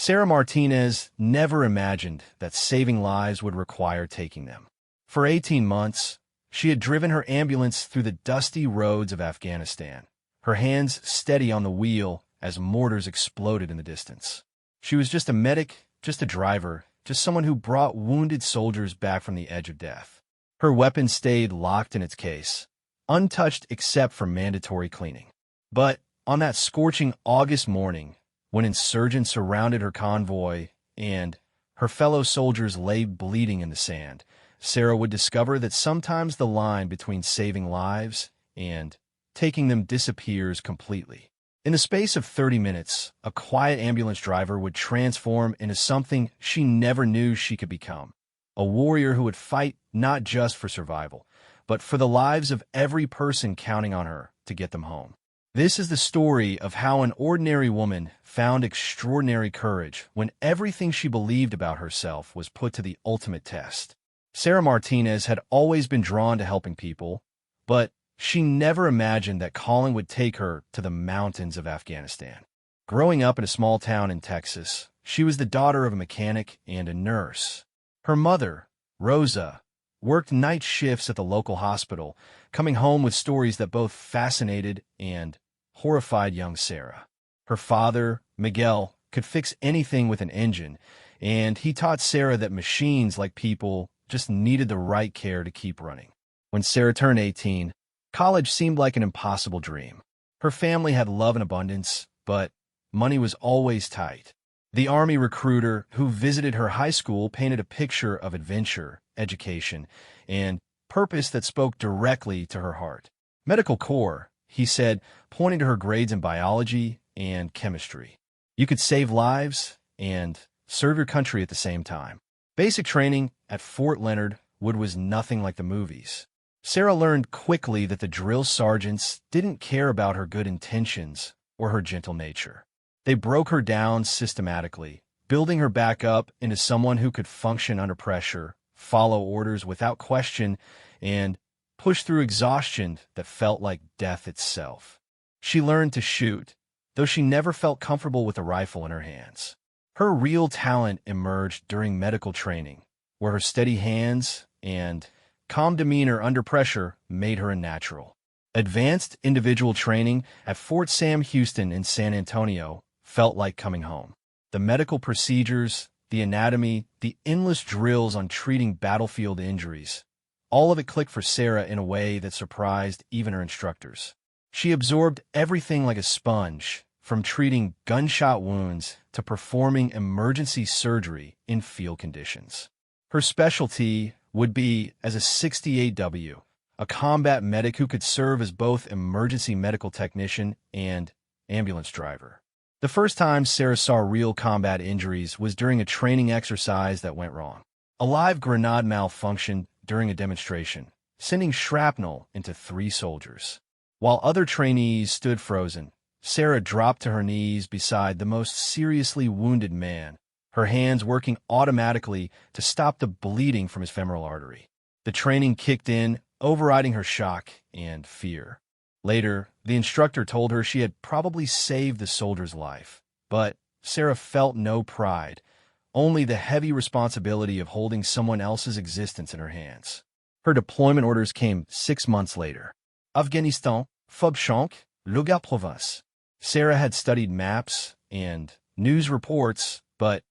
Sarah Martinez never imagined that saving lives would require taking them. For 18 months, she had driven her ambulance through the dusty roads of Afghanistan, her hands steady on the wheel as mortars exploded in the distance. She was just a medic, just a driver, just someone who brought wounded soldiers back from the edge of death. Her weapon stayed locked in its case, untouched except for mandatory cleaning. But on that scorching August morning, when insurgents surrounded her convoy and her fellow soldiers lay bleeding in the sand, Sarah would discover that sometimes the line between saving lives and taking them disappears completely. In the space of 30 minutes, a quiet ambulance driver would transform into something she never knew she could become. A warrior who would fight not just for survival, but for the lives of every person counting on her to get them home. This is the story of how an ordinary woman found extraordinary courage when everything she believed about herself was put to the ultimate test. Sarah Martinez had always been drawn to helping people, but she never imagined that calling would take her to the mountains of Afghanistan. Growing up in a small town in Texas, she was the daughter of a mechanic and a nurse. Her mother, Rosa, worked night shifts at the local hospital, coming home with stories that both fascinated and horrified young Sarah. Her father, Miguel, could fix anything with an engine, and he taught Sarah that machines, like people, just needed the right care to keep running. When Sarah turned 18, college seemed like an impossible dream. Her family had love and abundance, but money was always tight. The Army recruiter who visited her high school painted a picture of adventure, education, and purpose that spoke directly to her heart. Medical Corps, he said, pointing to her grades in biology and chemistry. You could save lives and serve your country at the same time. Basic training at Fort Leonard Wood was nothing like the movies. Sarah learned quickly that the drill sergeants didn't care about her good intentions or her gentle nature. They broke her down systematically, building her back up into someone who could function under pressure, follow orders without question, and push through exhaustion that felt like death itself. She learned to shoot, though she never felt comfortable with a rifle in her hands. Her real talent emerged during medical training, where her steady hands and calm demeanor under pressure made her a natural. Advanced individual training at Fort Sam Houston in San Antonio felt like coming home. The medical procedures, the anatomy, the endless drills on treating battlefield injuries, all of it clicked for Sarah in a way that surprised even her instructors. She absorbed everything like a sponge, from treating gunshot wounds to performing emergency surgery in field conditions. Her specialty would be as a 68W, a combat medic who could serve as both emergency medical technician and ambulance driver. The first time Sarah saw real combat injuries was during a training exercise that went wrong. A live grenade malfunctioned during a demonstration, sending shrapnel into 3 soldiers. While other trainees stood frozen, Sarah dropped to her knees beside the most seriously wounded man, her hands working automatically to stop the bleeding from his femoral artery. The training kicked in, overriding her shock and fear. Later, the instructor told her she had probably saved the soldier's life, but Sarah felt no pride, only the heavy responsibility of holding someone else's existence in her hands. Her deployment orders came 6 months later. Afghanistan, Fobchank, Logar-Province. Sarah had studied maps and news reports, but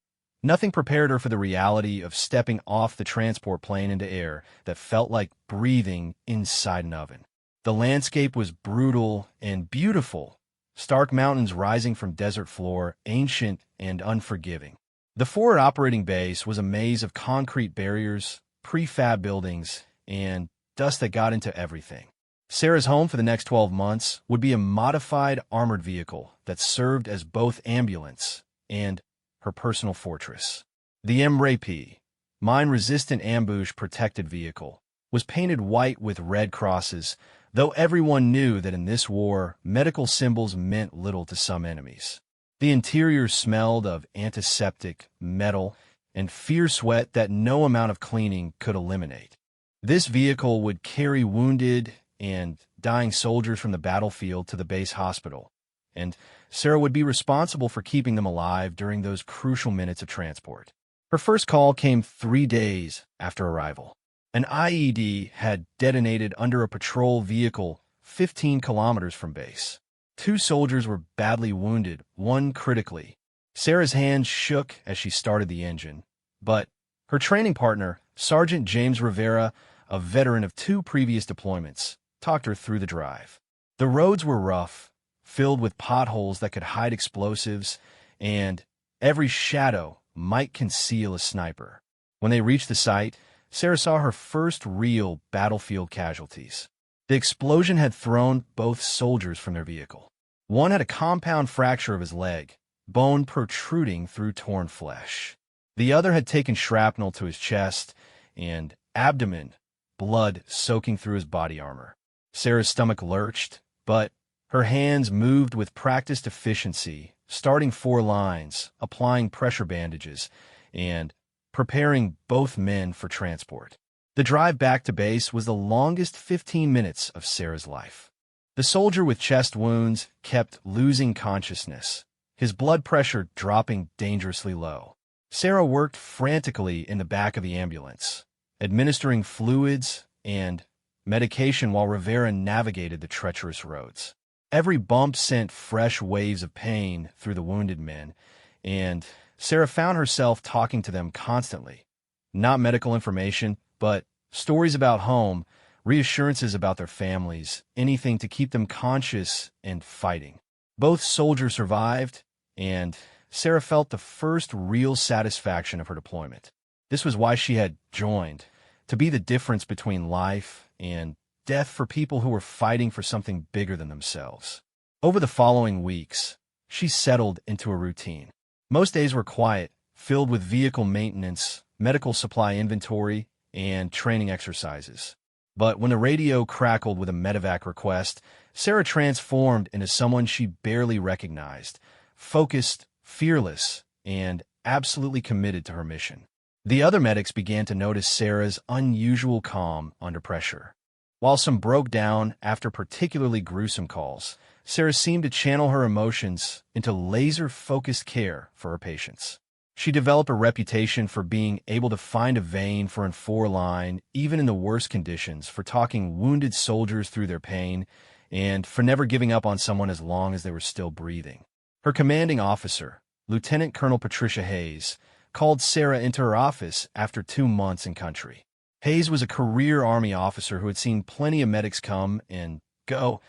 nothing prepared her for the reality of stepping off the transport plane into air that felt like breathing inside an oven. The landscape was brutal and beautiful, stark mountains rising from desert floor, ancient and unforgiving. The forward operating base was a maze of concrete barriers, prefab buildings, and dust that got into everything. Sarah's home for the next 12 months would be a modified armored vehicle that served as both ambulance and her personal fortress. The MRAP, mine-resistant ambush-protected vehicle, was painted white with red crosses, though everyone knew that in this war, medical symbols meant little to some enemies. The interior smelled of antiseptic, metal, and fierce sweat that no amount of cleaning could eliminate. This vehicle would carry wounded and dying soldiers from the battlefield to the base hospital, and Sarah would be responsible for keeping them alive during those crucial minutes of transport. Her first call came 3 days after arrival. An IED had detonated under a patrol vehicle 15 kilometers from base. 2 soldiers were badly wounded, one critically. Sarah's hands shook as she started the engine, but her training partner, Sergeant James Rivera, a veteran of 2 previous deployments, talked her through the drive. The roads were rough, filled with potholes that could hide explosives, and every shadow might conceal a sniper. When they reached the site, Sarah saw her first real battlefield casualties. The explosion had thrown both soldiers from their vehicle. One had a compound fracture of his leg, bone protruding through torn flesh. The other had taken shrapnel to his chest and abdomen, blood soaking through his body armor. Sarah's stomach lurched, but her hands moved with practiced efficiency, starting 4 lines, applying pressure bandages, and preparing both men for transport. The drive back to base was the longest 15 minutes of Sarah's life. The soldier with chest wounds kept losing consciousness, his blood pressure dropping dangerously low. Sarah worked frantically in the back of the ambulance, administering fluids and medication while Rivera navigated the treacherous roads. Every bump sent fresh waves of pain through the wounded men, and Sarah found herself talking to them constantly. Not medical information, but stories about home, reassurances about their families, anything to keep them conscious and fighting. Both soldiers survived, and Sarah felt the first real satisfaction of her deployment. This was why she had joined, to be the difference between life and death for people who were fighting for something bigger than themselves. Over the following weeks, she settled into a routine. Most days were quiet, filled with vehicle maintenance, medical supply inventory, and training exercises. But when the radio crackled with a medevac request, Sarah transformed into someone she barely recognized, focused, fearless, and absolutely committed to her mission. The other medics began to notice Sarah's unusual calm under pressure. While some broke down after particularly gruesome calls, Sarah seemed to channel her emotions into laser-focused care for her patients. She developed a reputation for being able to find a vein for a 4-line, even in the worst conditions, for talking wounded soldiers through their pain, and for never giving up on someone as long as they were still breathing. Her commanding officer, Lieutenant Colonel Patricia Hayes, called Sarah into her office after 2 months in country. Hayes was a career Army officer who had seen plenty of medics come and go,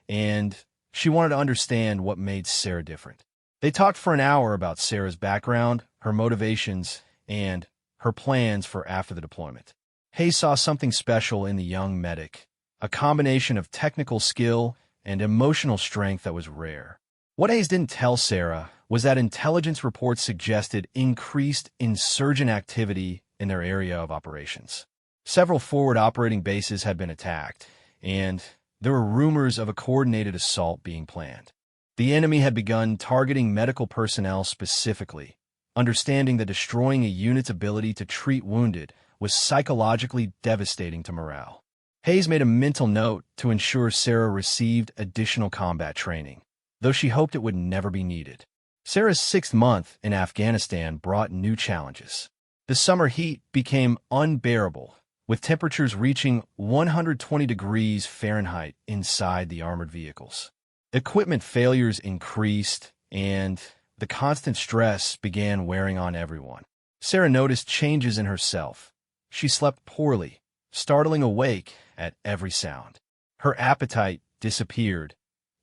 and she wanted to understand what made Sarah different. They talked for an hour about Sarah's background, her motivations, and her plans for after the deployment. Hayes saw something special in the young medic, a combination of technical skill and emotional strength that was rare. What Hayes didn't tell Sarah was that intelligence reports suggested increased insurgent activity in their area of operations. Several forward operating bases had been attacked, and there were rumors of a coordinated assault being planned. The enemy had begun targeting medical personnel specifically, understanding that destroying a unit's ability to treat wounded was psychologically devastating to morale. Hayes made a mental note to ensure Sarah received additional combat training, though she hoped it would never be needed. Sarah's 6th month in Afghanistan brought new challenges. The summer heat became unbearable, with temperatures reaching 120 degrees Fahrenheit inside the armored vehicles. Equipment failures increased, and the constant stress began wearing on everyone. Sarah noticed changes in herself. She slept poorly, startling awake at every sound. Her appetite disappeared,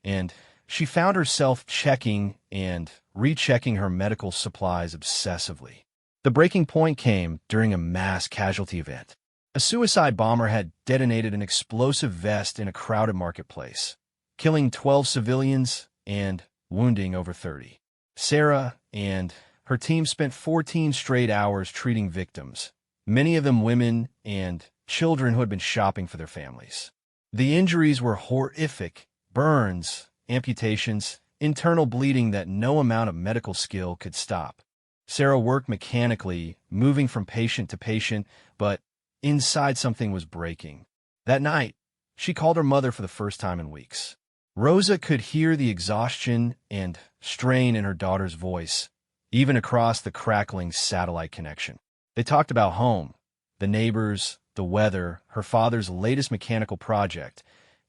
and she found herself checking and rechecking her medical supplies obsessively. The breaking point came during a mass casualty event. A suicide bomber had detonated an explosive vest in a crowded marketplace, killing 12 civilians and wounding over 30. Sarah and her team spent 14 straight hours treating victims, many of them women and children who had been shopping for their families. The injuries were horrific: burns, amputations, internal bleeding that no amount of medical skill could stop. Sarah worked mechanically, moving from patient to patient, but inside something was breaking. That night, she called her mother for the first time in weeks. Rosa could hear the exhaustion and strain in her daughter's voice, even across the crackling satellite connection. They talked about home, the neighbors, the weather, her father's latest mechanical project,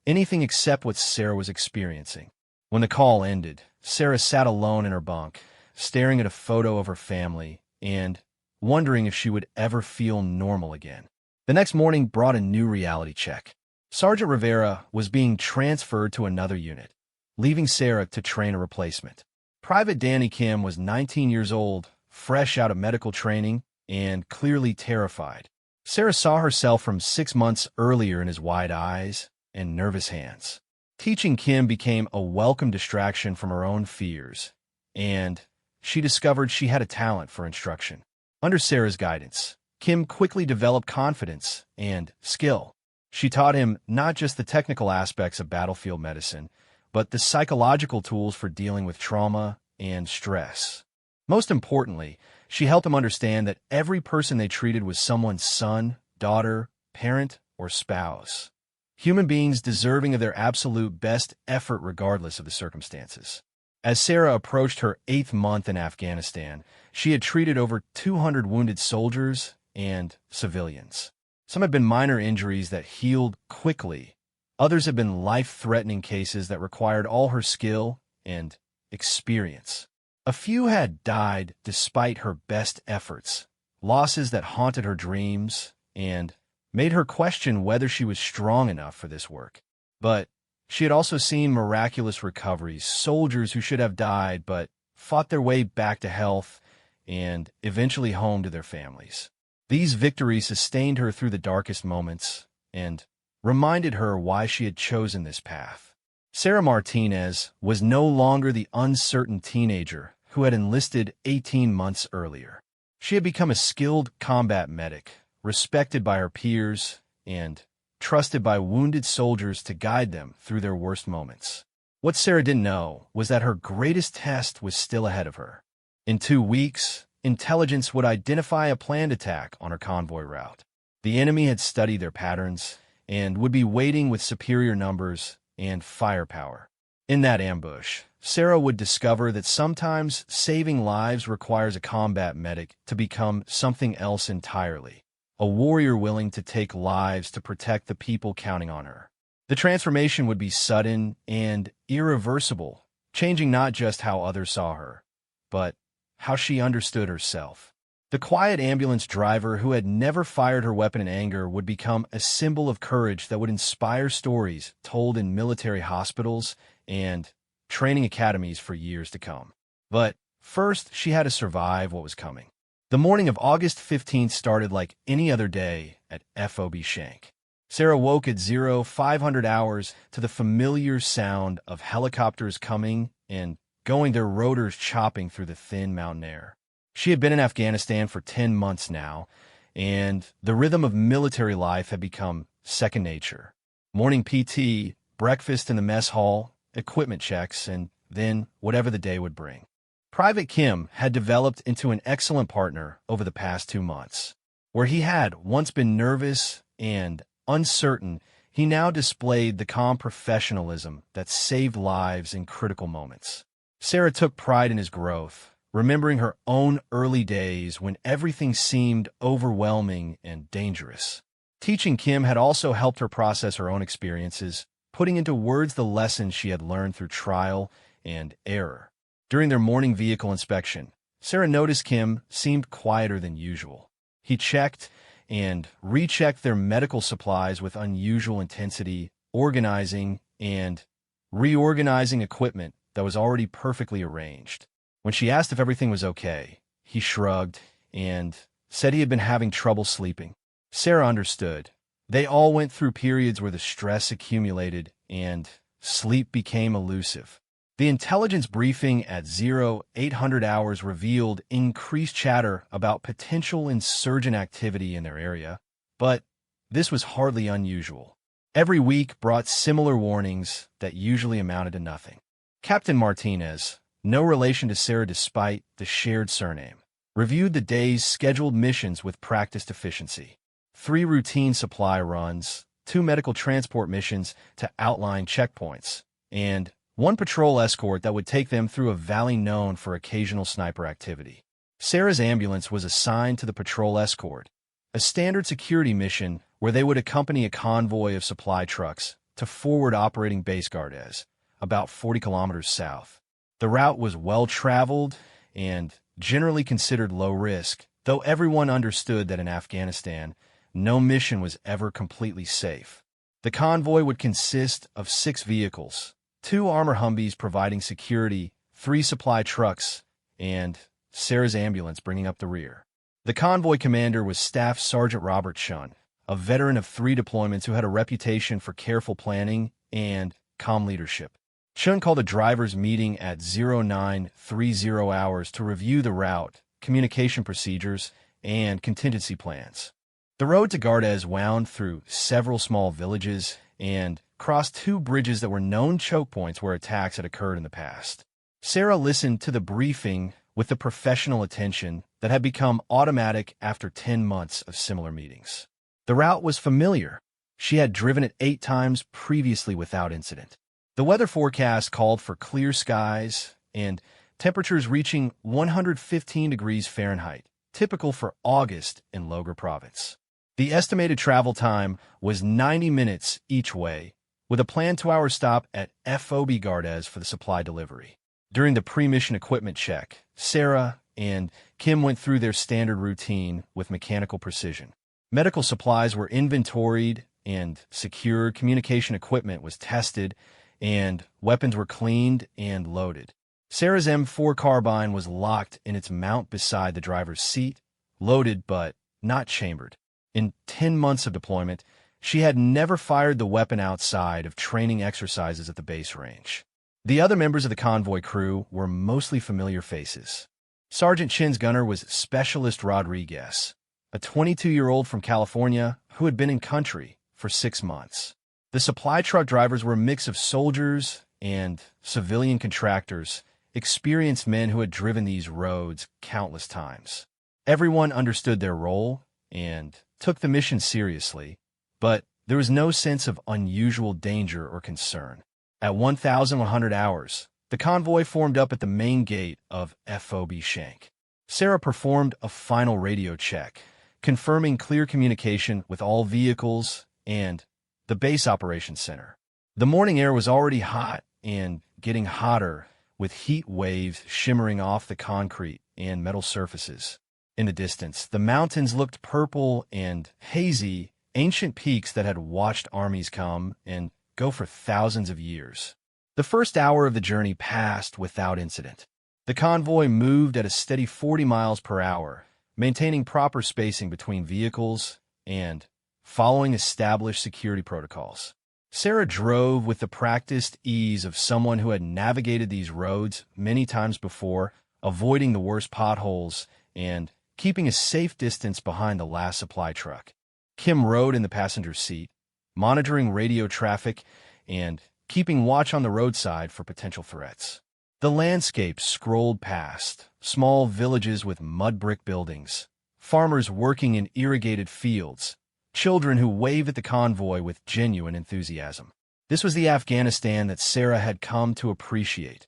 anything except what Sarah was experiencing. When the call ended, Sarah sat alone in her bunk, staring at a photo of her family and wondering if she would ever feel normal again. The next morning brought a new reality check. Sergeant Rivera was being transferred to another unit, leaving Sarah to train a replacement. Private Danny Kim was 19 years old, fresh out of medical training, and clearly terrified. Sarah saw herself from 6 months earlier in his wide eyes and nervous hands. Teaching Kim became a welcome distraction from her own fears, and she discovered she had a talent for instruction. Under Sarah's guidance, Kim quickly developed confidence and skill. She taught him not just the technical aspects of battlefield medicine, but the psychological tools for dealing with trauma and stress. Most importantly, she helped him understand that every person they treated was someone's son, daughter, parent, or spouse. Human beings deserving of their absolute best effort regardless of the circumstances. As Sarah approached her 8th month in Afghanistan, she had treated over 200 wounded soldiers and civilians. Some had been minor injuries that healed quickly. Others had been life-threatening cases that required all her skill and experience. A few had died despite her best efforts, losses that haunted her dreams and made her question whether she was strong enough for this work. But she had also seen miraculous recoveries, soldiers who should have died but fought their way back to health and eventually home to their families. These victories sustained her through the darkest moments and reminded her why she had chosen this path. Sarah Martinez was no longer the uncertain teenager who had enlisted 18 months earlier. She had become a skilled combat medic, respected by her peers and trusted by wounded soldiers to guide them through their worst moments. What Sarah didn't know was that her greatest test was still ahead of her. In 2 weeks, intelligence would identify a planned attack on her convoy route. The enemy had studied their patterns and would be waiting with superior numbers and firepower. In that ambush, Sarah would discover that sometimes saving lives requires a combat medic to become something else entirely, a warrior willing to take lives to protect the people counting on her. The transformation would be sudden and irreversible, changing not just how others saw her, but how she understood herself. The quiet ambulance driver who had never fired her weapon in anger would become a symbol of courage that would inspire stories told in military hospitals and training academies for years to come. But first, she had to survive what was coming. The morning of August 15th started like any other day at FOB Shank. Sarah woke at 0500 hours to the familiar sound of helicopters coming and going, their rotors chopping through the thin mountain air. She had been in Afghanistan for 10 months now, and the rhythm of military life had become second nature. Morning PT, breakfast in the mess hall, equipment checks, and then whatever the day would bring. Private Kim had developed into an excellent partner over the past 2 months. Where he had once been nervous and uncertain, he now displayed the calm professionalism that saved lives in critical moments. Sarah took pride in his growth, remembering her own early days when everything seemed overwhelming and dangerous. Teaching Kim had also helped her process her own experiences, putting into words the lessons she had learned through trial and error. During their morning vehicle inspection, Sarah noticed Kim seemed quieter than usual. He checked and rechecked their medical supplies with unusual intensity, organizing and reorganizing equipment that was already perfectly arranged. When she asked if everything was okay, he shrugged and said he had been having trouble sleeping. Sarah understood. They all went through periods where the stress accumulated and sleep became elusive. The intelligence briefing at 0800 hours revealed increased chatter about potential insurgent activity in their area, but this was hardly unusual. Every week brought similar warnings that usually amounted to nothing. Captain Martinez, no relation to Sarah despite the shared surname, reviewed the day's scheduled missions with practiced efficiency. 3 routine supply runs, 2 medical transport missions to outline checkpoints, and one patrol escort that would take them through a valley known for occasional sniper activity. Sarah's ambulance was assigned to the patrol escort, a standard security mission where they would accompany a convoy of supply trucks to forward operating base Gardez, about 40 kilometers south. The route was well-traveled and generally considered low risk, though everyone understood that in Afghanistan, no mission was ever completely safe. The convoy would consist of 6 vehicles, 2 armor Humvees providing security, 3 supply trucks, and Sarah's ambulance bringing up the rear. The convoy commander was Staff Sergeant Robert Chun, a veteran of 3 deployments who had a reputation for careful planning and calm leadership. Chun called a driver's meeting at 0930 hours to review the route, communication procedures, and contingency plans. The road to Gardez wound through several small villages and crossed 2 bridges that were known choke points where attacks had occurred in the past. Sarah listened to the briefing with the professional attention that had become automatic after 10 months of similar meetings. The route was familiar. She had driven it 8 times previously without incident. The weather forecast called for clear skies and temperatures reaching 115 degrees Fahrenheit, typical for August in Logar Province. The estimated travel time was 90 minutes each way, with a planned 2-hour stop at FOB Gardez for the supply delivery. During the pre-mission equipment check, Sarah and Kim went through their standard routine with mechanical precision. Medical supplies were inventoried and secured, communication equipment was tested, and weapons were cleaned and loaded. Sarah's M4 carbine was locked in its mount beside the driver's seat, loaded but not chambered. In 10 months of deployment, she had never fired the weapon outside of training exercises at the base range. The other members of the convoy crew were mostly familiar faces. Sergeant Chin's gunner was Specialist Rodriguez, a 22-year-old from California who had been in country for 6 months. The supply truck drivers were a mix of soldiers and civilian contractors, experienced men who had driven these roads countless times. Everyone understood their role and took the mission seriously, but there was no sense of unusual danger or concern. At 1,100 hours, the convoy formed up at the main gate of FOB Shank. Sarah performed a final radio check, confirming clear communication with all vehicles and the base operations center. The morning air was already hot and getting hotter, with heat waves shimmering off the concrete and metal surfaces. In the distance, the mountains looked purple and hazy, ancient peaks that had watched armies come and go for thousands of years. The first hour of the journey passed without incident. The convoy moved at a steady 40 miles per hour, maintaining proper spacing between vehicles and following established security protocols. Sarah drove with the practiced ease of someone who had navigated these roads many times before, avoiding the worst potholes and keeping a safe distance behind the last supply truck. Kim rode in the passenger seat, monitoring radio traffic and keeping watch on the roadside for potential threats. The landscape scrolled past, small villages with mud brick buildings, farmers working in irrigated fields, children who waved at the convoy with genuine enthusiasm. This was the Afghanistan that Sarah had come to appreciate.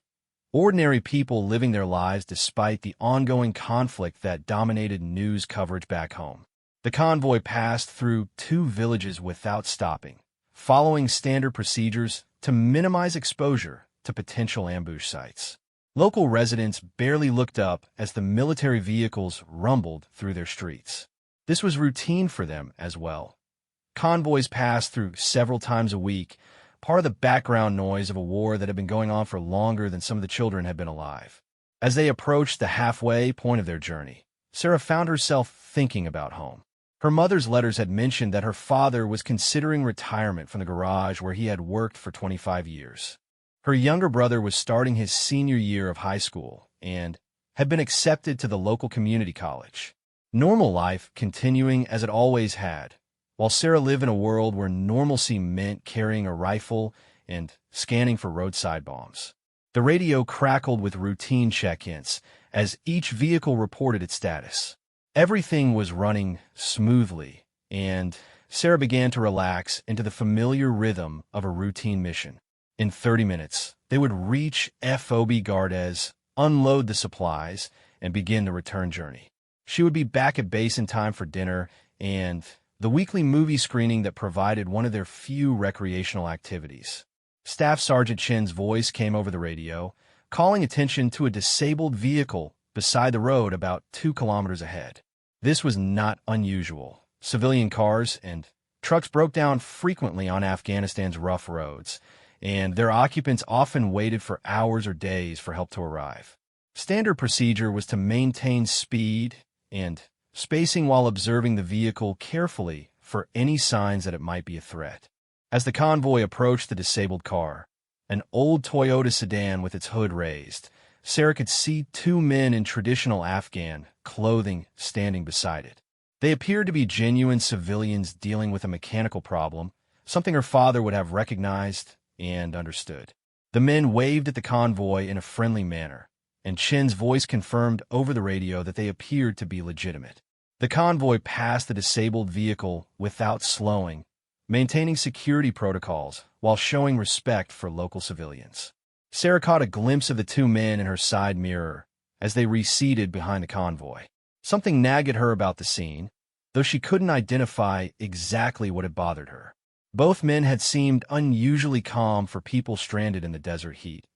Ordinary people living their lives despite the ongoing conflict that dominated news coverage back home. The convoy passed through 2 villages without stopping, following standard procedures to minimize exposure to potential ambush sites. Local residents barely looked up as the military vehicles rumbled through their streets. This was routine for them as well. Convoys passed through several times a week, part of the background noise of a war that had been going on for longer than some of the children had been alive. As they approached the halfway point of their journey, Sarah found herself thinking about home. Her mother's letters had mentioned that her father was considering retirement from the garage where he had worked for 25 years. Her younger brother was starting his senior year of high school and had been accepted to the local community college. Normal life continuing as it always had, while Sarah lived in a world where normalcy meant carrying a rifle and scanning for roadside bombs. The radio crackled with routine check-ins as each vehicle reported its status. Everything was running smoothly, and Sarah began to relax into the familiar rhythm of a routine mission. In 30 minutes, they would reach FOB Gardes, unload the supplies, and begin the return journey. She would be back at base in time for dinner and the weekly movie screening that provided one of their few recreational activities. Staff Sergeant Chin's voice came over the radio, calling attention to a disabled vehicle beside the road about 2 kilometers ahead. This was not unusual. Civilian cars and trucks broke down frequently on Afghanistan's rough roads, and their occupants often waited for hours or days for help to arrive. Standard procedure was to maintain speed and spacing while observing the vehicle carefully for any signs that it might be a threat. As the convoy approached the disabled car, an old Toyota sedan with its hood raised, Sarah could see 2 men in traditional Afghan clothing standing beside it. They appeared to be genuine civilians dealing with a mechanical problem, something her father would have recognized and understood. The men waved at the convoy in a friendly manner, and Chin's voice confirmed over the radio that they appeared to be legitimate. The convoy passed the disabled vehicle without slowing, maintaining security protocols while showing respect for local civilians. Sarah caught a glimpse of the 2 men in her side mirror as they receded behind the convoy. Something nagged at her about the scene, though she couldn't identify exactly what had bothered her. Both men had seemed unusually calm for people stranded in the desert heat,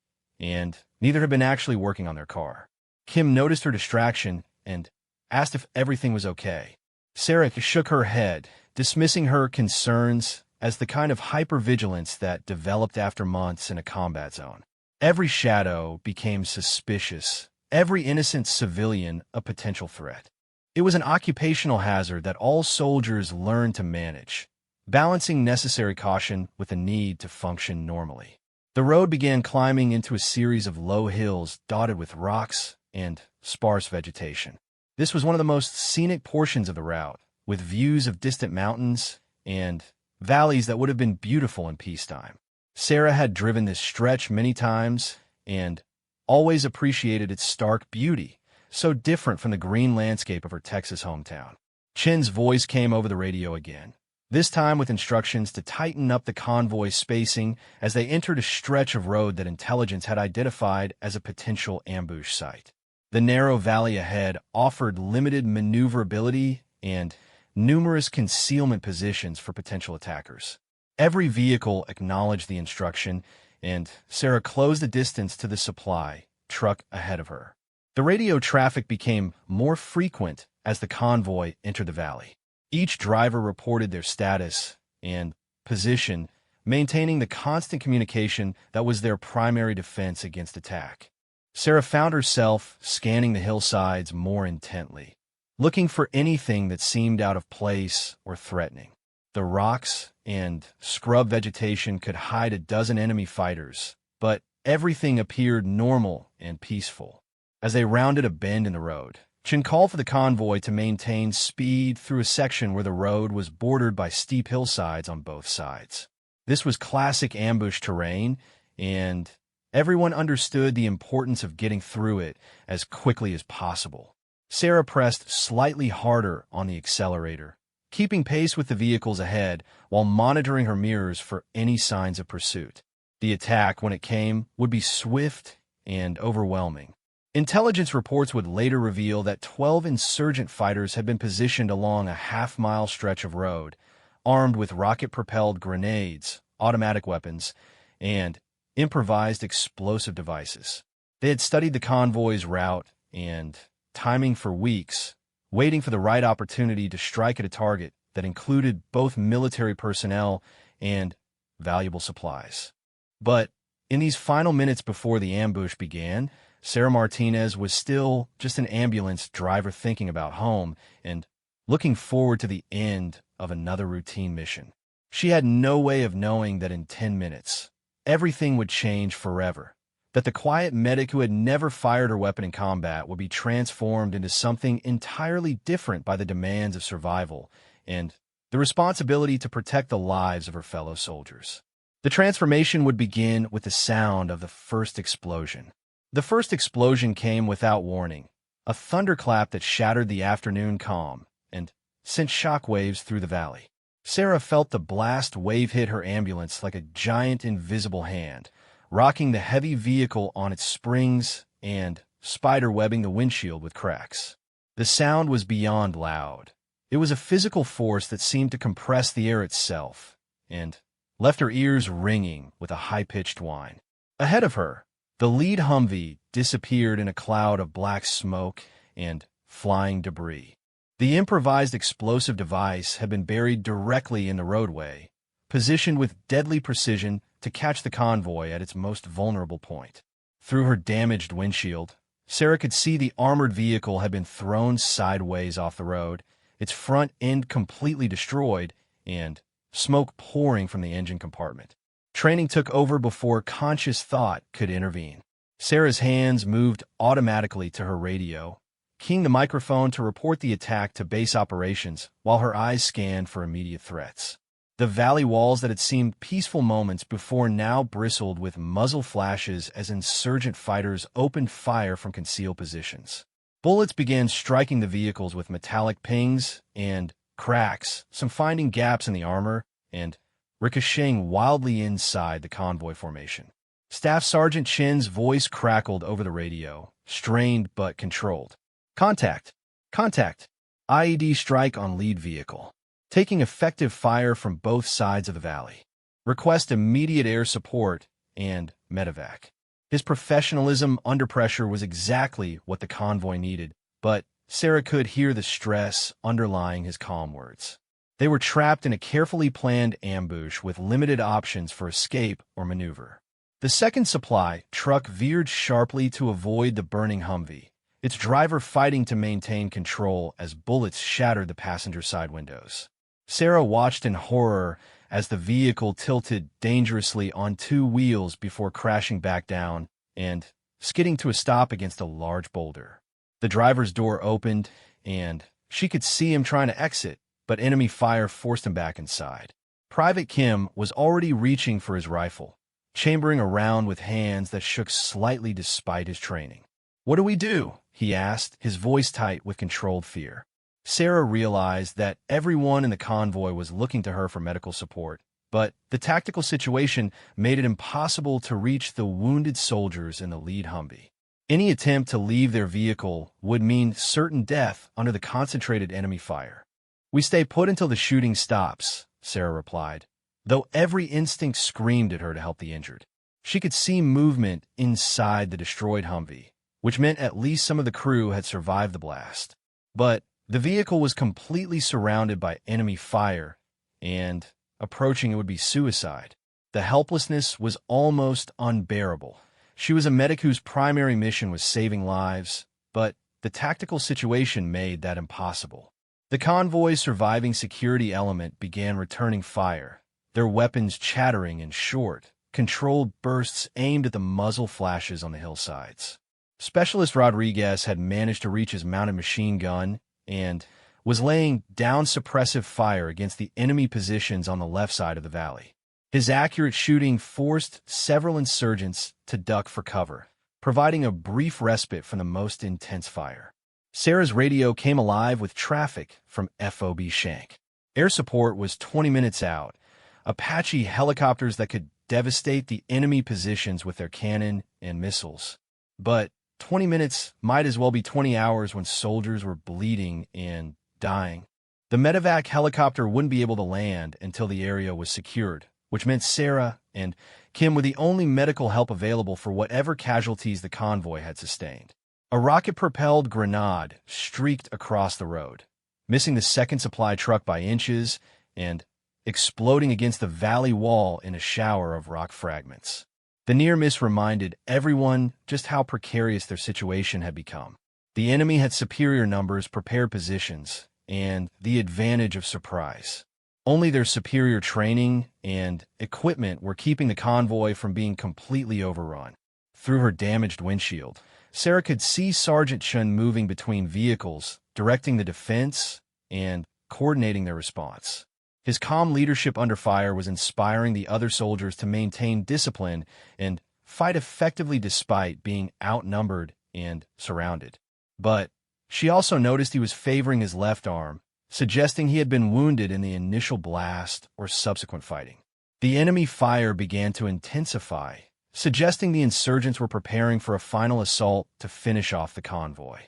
and neither had been actually working on their car. Kim noticed her distraction and asked if everything was okay. Sarah shook her head, dismissing her concerns as the kind of hypervigilance that developed after months in a combat zone. Every shadow became suspicious, every innocent civilian a potential threat. It was an occupational hazard that all soldiers learned to manage, balancing necessary caution with the need to function normally. The road began climbing into a series of low hills dotted with rocks and sparse vegetation. This was one of the most scenic portions of the route, with views of distant mountains and valleys that would have been beautiful in peacetime. Sarah had driven this stretch many times and always appreciated its stark beauty, so different from the green landscape of her Texas hometown. Chin's voice came over the radio again, this time with instructions to tighten up the convoy spacing as they entered a stretch of road that intelligence had identified as a potential ambush site. The narrow valley ahead offered limited maneuverability and numerous concealment positions for potential attackers. Every vehicle acknowledged the instruction, and Sarah closed the distance to the supply truck ahead of her. The radio traffic became more frequent as the convoy entered the valley. Each driver reported their status and position, maintaining the constant communication that was their primary defense against attack. Sarah found herself scanning the hillsides more intently, looking for anything that seemed out of place or threatening. The rocks and scrub vegetation could hide a dozen enemy fighters, but everything appeared normal and peaceful. As they rounded a bend in the road, Chin called for the convoy to maintain speed through a section where the road was bordered by steep hillsides on both sides. This was classic ambush terrain, and everyone understood the importance of getting through it as quickly as possible. Sarah pressed slightly harder on the accelerator, keeping pace with the vehicles ahead while monitoring her mirrors for any signs of pursuit. The attack, when it came, would be swift and overwhelming. Intelligence reports would later reveal that 12 insurgent fighters had been positioned along a half-mile stretch of road, armed with rocket-propelled grenades, automatic weapons, and improvised explosive devices. They had studied the convoy's route and timing for weeks, waiting for the right opportunity to strike at a target that included both military personnel and valuable supplies. But in these final minutes before the ambush began, Sarah Martinez was still just an ambulance driver thinking about home and looking forward to the end of another routine mission. She had no way of knowing that in 10 minutes, everything would change forever, that the quiet medic who had never fired her weapon in combat would be transformed into something entirely different by the demands of survival and the responsibility to protect the lives of her fellow soldiers. The transformation would begin with the sound of the first explosion. The first explosion came without warning, a thunderclap that shattered the afternoon calm and sent shockwaves through the valley. Sarah felt the blast wave hit her ambulance like a giant invisible hand, rocking the heavy vehicle on its springs and spider-webbing the windshield with cracks. The sound was beyond loud. It was a physical force that seemed to compress the air itself, and left her ears ringing with a high-pitched whine. Ahead of her, the lead Humvee disappeared in a cloud of black smoke and flying debris. The improvised explosive device had been buried directly in the roadway, positioned with deadly precision to catch the convoy at its most vulnerable point. Through her damaged windshield, Sarah could see the armored vehicle had been thrown sideways off the road, its front end completely destroyed, and smoke pouring from the engine compartment. Training took over before conscious thought could intervene. Sarah's hands moved automatically to her radio, keying the microphone to report the attack to base operations while her eyes scanned for immediate threats. The valley walls that had seemed peaceful moments before now bristled with muzzle flashes as insurgent fighters opened fire from concealed positions. Bullets began striking the vehicles with metallic pings and cracks, some finding gaps in the armor and ricocheting wildly inside the convoy formation. Staff Sergeant Chin's voice crackled over the radio, strained but controlled. Contact! Contact! IED strike on lead vehicle. Taking effective fire from both sides of the valley. Request immediate air support and medevac. His professionalism under pressure was exactly what the convoy needed, but Sarah could hear the stress underlying his calm words. They were trapped in a carefully planned ambush with limited options for escape or maneuver. The second supply truck veered sharply to avoid the burning Humvee, its driver fighting to maintain control as bullets shattered the passenger side windows. Sarah watched in horror as the vehicle tilted dangerously on two wheels before crashing back down and skidding to a stop against a large boulder. The driver's door opened, and she could see him trying to exit, but enemy fire forced him back inside. Private Kim was already reaching for his rifle, chambering around with hands that shook slightly despite his training. "What do we do?" he asked, his voice tight with controlled fear. Sarah realized that everyone in the convoy was looking to her for medical support, but the tactical situation made it impossible to reach the wounded soldiers in the lead Humvee. Any attempt to leave their vehicle would mean certain death under the concentrated enemy fire. "We stay put until the shooting stops," Sarah replied, though every instinct screamed at her to help the injured. She could see movement inside the destroyed Humvee, which meant at least some of the crew had survived the blast. But the vehicle was completely surrounded by enemy fire, and approaching it would be suicide. The helplessness was almost unbearable. She was a medic whose primary mission was saving lives, but the tactical situation made that impossible. The convoy's surviving security element began returning fire, their weapons chattering in short, controlled bursts aimed at the muzzle flashes on the hillsides. Specialist Rodriguez had managed to reach his mounted machine gun and was laying down suppressive fire against the enemy positions on the left side of the valley. His accurate shooting forced several insurgents to duck for cover, providing a brief respite from the most intense fire. Sarah's radio came alive with traffic from FOB Shank. Air support was 20 minutes out, Apache helicopters that could devastate the enemy positions with their cannon and missiles. But 20 minutes might as well be 20 hours when soldiers were bleeding and dying. The medevac helicopter wouldn't be able to land until the area was secured, which meant Sarah and Kim were the only medical help available for whatever casualties the convoy had sustained. A rocket-propelled grenade streaked across the road, missing the second supply truck by inches and exploding against the valley wall in a shower of rock fragments. The near miss reminded everyone just how precarious their situation had become. The enemy had superior numbers, prepared positions, and the advantage of surprise. Only their superior training and equipment were keeping the convoy from being completely overrun. Through her damaged windshield, Sarah could see Sergeant Chun moving between vehicles, directing the defense and coordinating their response. His calm leadership under fire was inspiring the other soldiers to maintain discipline and fight effectively despite being outnumbered and surrounded. But she also noticed he was favoring his left arm, suggesting he had been wounded in the initial blast or subsequent fighting. The enemy fire began to intensify, suggesting the insurgents were preparing for a final assault to finish off the convoy.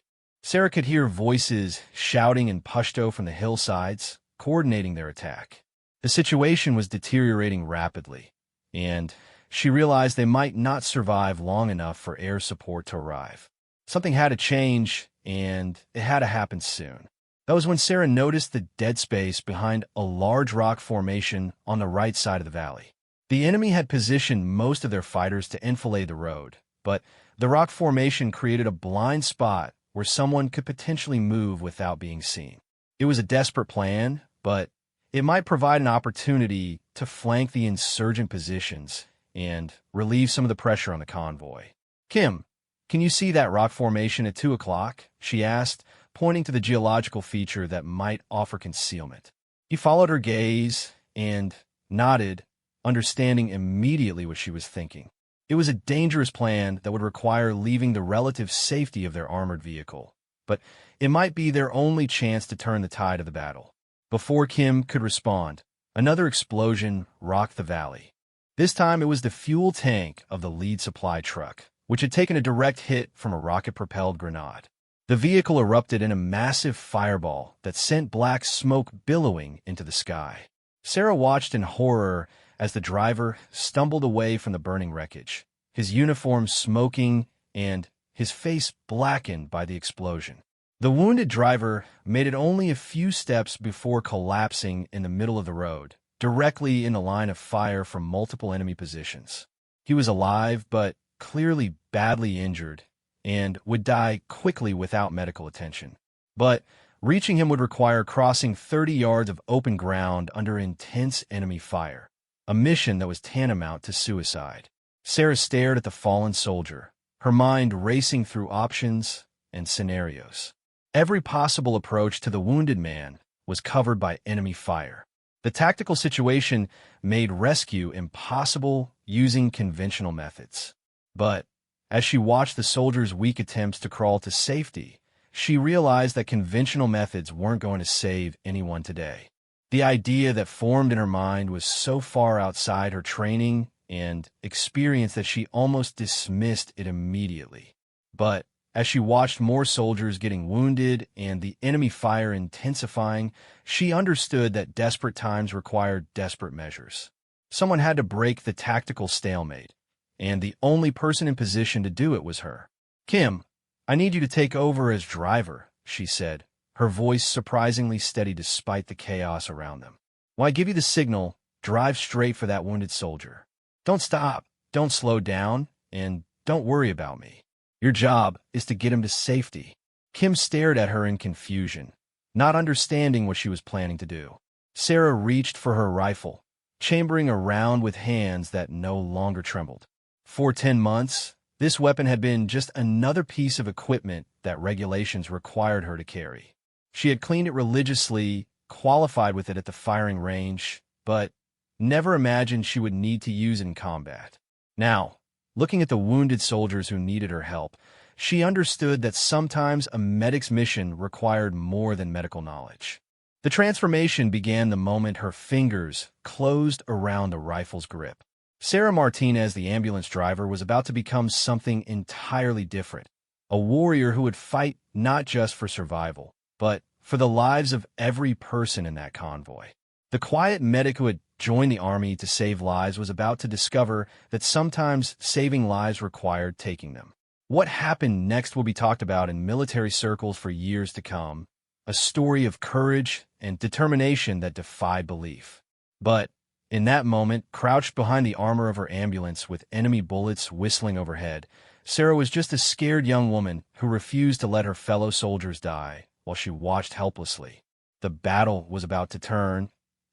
Sarah could hear voices shouting in Pashto from the hillsides, coordinating their attack. The situation was deteriorating rapidly, and she realized they might not survive long enough for air support to arrive. Something had to change, and it had to happen soon. That was when Sarah noticed the dead space behind a large rock formation on the right side of the valley. The enemy had positioned most of their fighters to enfilade the road, but the rock formation created a blind spot where someone could potentially move without being seen. It was a desperate plan, but it might provide an opportunity to flank the insurgent positions and relieve some of the pressure on the convoy. "Kim, can you see that rock formation at 2 o'clock?" she asked, pointing to the geological feature that might offer concealment. He followed her gaze and nodded, understanding immediately what she was thinking. It was a dangerous plan that would require leaving the relative safety of their armored vehicle, but it might be their only chance to turn the tide of the battle. Before Kim could respond, another explosion rocked the valley. This time it was the fuel tank of the lead supply truck, which had taken a direct hit from a rocket-propelled grenade. The vehicle erupted in a massive fireball that sent black smoke billowing into the sky. Sarah watched in horror as the driver stumbled away from the burning wreckage, his uniform smoking and his face blackened by the explosion. The wounded driver made it only a few steps before collapsing in the middle of the road, directly in the line of fire from multiple enemy positions. He was alive, but clearly badly injured, and would die quickly without medical attention. But reaching him would require crossing 30 yards of open ground under intense enemy fire, a mission that was tantamount to suicide. Sarah stared at the fallen soldier, her mind racing through options and scenarios. Every possible approach to the wounded man was covered by enemy fire. The tactical situation made rescue impossible using conventional methods. But as she watched the soldiers' weak attempts to crawl to safety, she realized that conventional methods weren't going to save anyone today. The idea that formed in her mind was so far outside her training and experience that she almost dismissed it immediately. But as she watched more soldiers getting wounded and the enemy fire intensifying, she understood that desperate times required desperate measures. Someone had to break the tactical stalemate, and the only person in position to do it was her. "Kim, I need you to take over as driver," she said, her voice surprisingly steady despite the chaos around them. "When I give you the signal, drive straight for that wounded soldier. Don't stop, don't slow down, and don't worry about me. Your job is to get him to safety." Kim stared at her in confusion, not understanding what she was planning to do. Sarah reached for her rifle, chambering a round with hands that no longer trembled. For 10 months, this weapon had been just another piece of equipment that regulations required her to carry. She had cleaned it religiously, qualified with it at the firing range, but never imagined she would need to use it in combat. Now, looking at the wounded soldiers who needed her help, she understood that sometimes a medic's mission required more than medical knowledge. The transformation began the moment her fingers closed around the rifle's grip. Sarah Martinez, the ambulance driver, was about to become something entirely different, a warrior who would fight not just for survival, but for the lives of every person in that convoy. The quiet medic who had joined the army to save lives was about to discover that sometimes saving lives required taking them. What happened next will be talked about in military circles for years to come, a story of courage and determination that defied belief. But in that moment, crouched behind the armor of her ambulance with enemy bullets whistling overhead, Sarah was just a scared young woman who refused to let her fellow soldiers die while she watched helplessly. The battle was about to turn,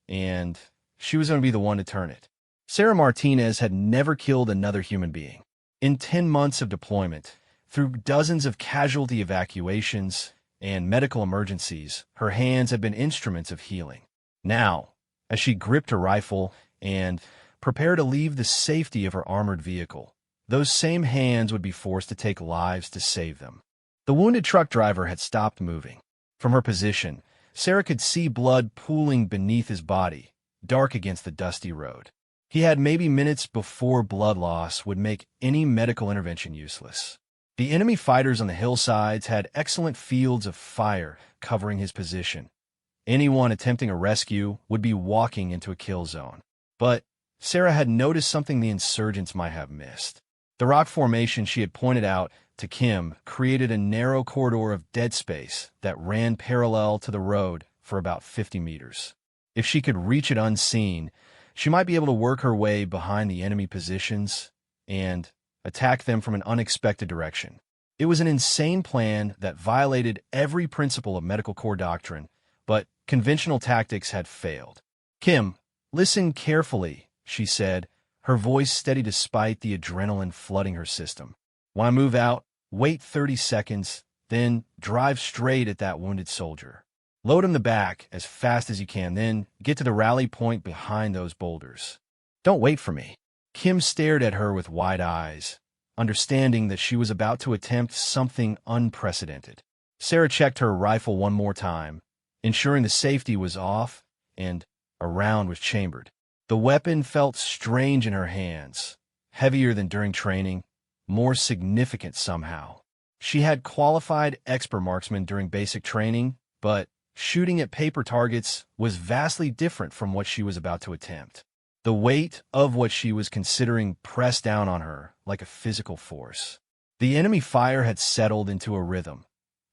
and she was going to be the one to turn it. Sarah Martinez had never killed another human being. In 10 months of deployment, through dozens of casualty evacuations and medical emergencies, her hands had been instruments of healing. Now, as she gripped her rifle and prepared to leave the safety of her armored vehicle, those same hands would be forced to take lives to save them. The wounded truck driver had stopped moving. From her position, Sarah could see blood pooling beneath his body, dark against the dusty road. He had maybe minutes before blood loss would make any medical intervention useless. The enemy fighters on the hillsides had excellent fields of fire covering his position. Anyone attempting a rescue would be walking into a kill zone. But Sarah had noticed something the insurgents might have missed. The rock formation she had pointed out to Kim created a narrow corridor of dead space that ran parallel to the road for about 50 meters. If she could reach it unseen, she might be able to work her way behind the enemy positions and attack them from an unexpected direction. It was an insane plan that violated every principle of medical corps doctrine, but conventional tactics had failed. "Kim, listen carefully," she said, her voice steady despite the adrenaline flooding her system. "When I move out, wait 30 seconds, then drive straight at that wounded soldier. Load him the back as fast as you can, then get to the rally point behind those boulders. Don't wait for me." Kim stared at her with wide eyes, understanding that she was about to attempt something unprecedented. Sarah checked her rifle one more time, ensuring the safety was off and a round was chambered. The weapon felt strange in her hands, heavier than during training, more significant somehow. She had qualified expert marksman during basic training, but shooting at paper targets was vastly different from what she was about to attempt. The weight of what she was considering pressed down on her like a physical force. The enemy fire had settled into a rhythm.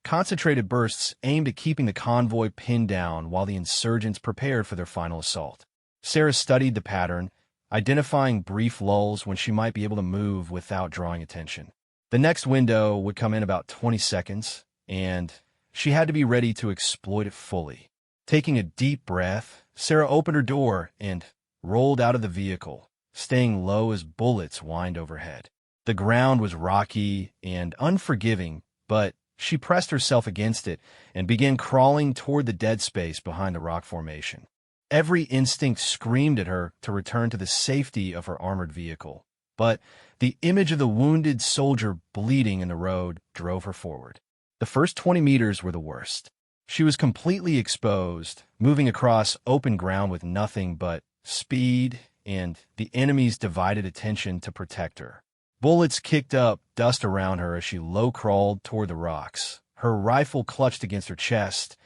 Concentrated bursts aimed at keeping the convoy pinned down while the insurgents prepared for their final assault. Sarah studied the pattern, identifying brief lulls when she might be able to move without drawing attention. The next window would come in about 20 seconds, and she had to be ready to exploit it fully. Taking a deep breath, Sarah opened her door and rolled out of the vehicle, staying low as bullets whined overhead. The ground was rocky and unforgiving, but she pressed herself against it and began crawling toward the dead space behind the rock formation. Every instinct screamed at her to return to the safety of her armored vehicle, but the image of the wounded soldier bleeding in the road drove her forward. The first 20 meters were the worst. She was completely exposed, moving across open ground with nothing but speed and the enemy's divided attention to protect her. Bullets kicked up dust around her as she low-crawled toward the rocks, her rifle clutched against her chest,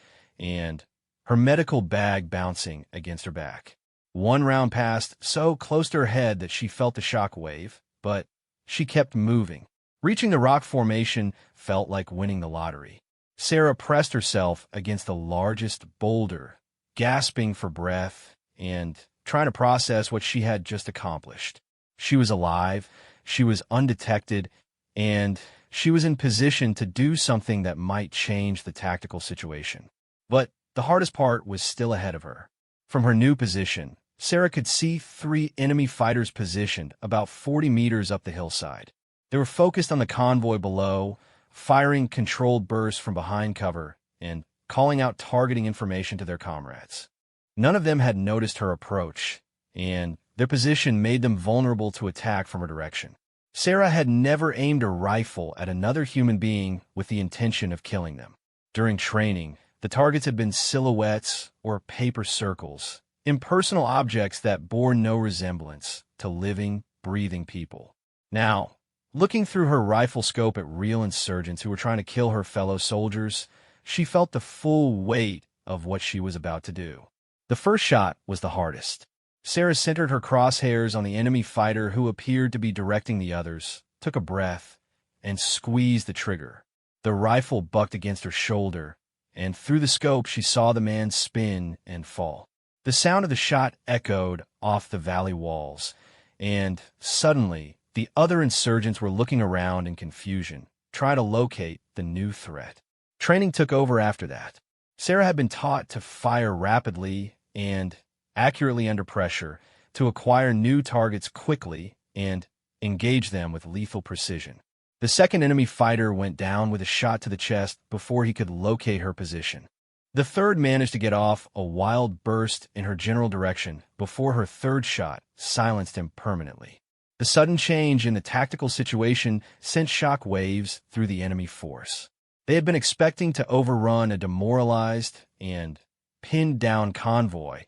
and her medical bag bouncing against her back. One round passed so close to her head that she felt the shock wave, but she kept moving. Reaching the rock formation felt like winning the lottery. Sarah pressed herself against the largest boulder, gasping for breath and trying to process what she had just accomplished. She was alive, she was undetected, and she was in position to do something that might change the tactical situation. But the hardest part was still ahead of her. From her new position, Sarah could see 3 enemy fighters positioned about 40 meters up the hillside. They were focused on the convoy below, firing controlled bursts from behind cover and calling out targeting information to their comrades. None of them had noticed her approach, and their position made them vulnerable to attack from her direction. Sarah had never aimed a rifle at another human being with the intention of killing them. During training, the targets had been silhouettes or paper circles, impersonal objects that bore no resemblance to living, breathing people. Now, looking through her rifle scope at real insurgents who were trying to kill her fellow soldiers, she felt the full weight of what she was about to do. The first shot was the hardest. Sarah centered her crosshairs on the enemy fighter who appeared to be directing the others, took a breath, and squeezed the trigger. The rifle bucked against her shoulder, and through the scope she saw the man spin and fall. The sound of the shot echoed off the valley walls, and suddenly the other insurgents were looking around in confusion, trying to locate the new threat. Training took over after that. Sarah had been taught to fire rapidly and accurately under pressure, to acquire new targets quickly and engage them with lethal precision. The second enemy fighter went down with a shot to the chest before he could locate her position. The third managed to get off a wild burst in her general direction before her third shot silenced him permanently. The sudden change in the tactical situation sent shock waves through the enemy force. They had been expecting to overrun a demoralized and pinned down convoy,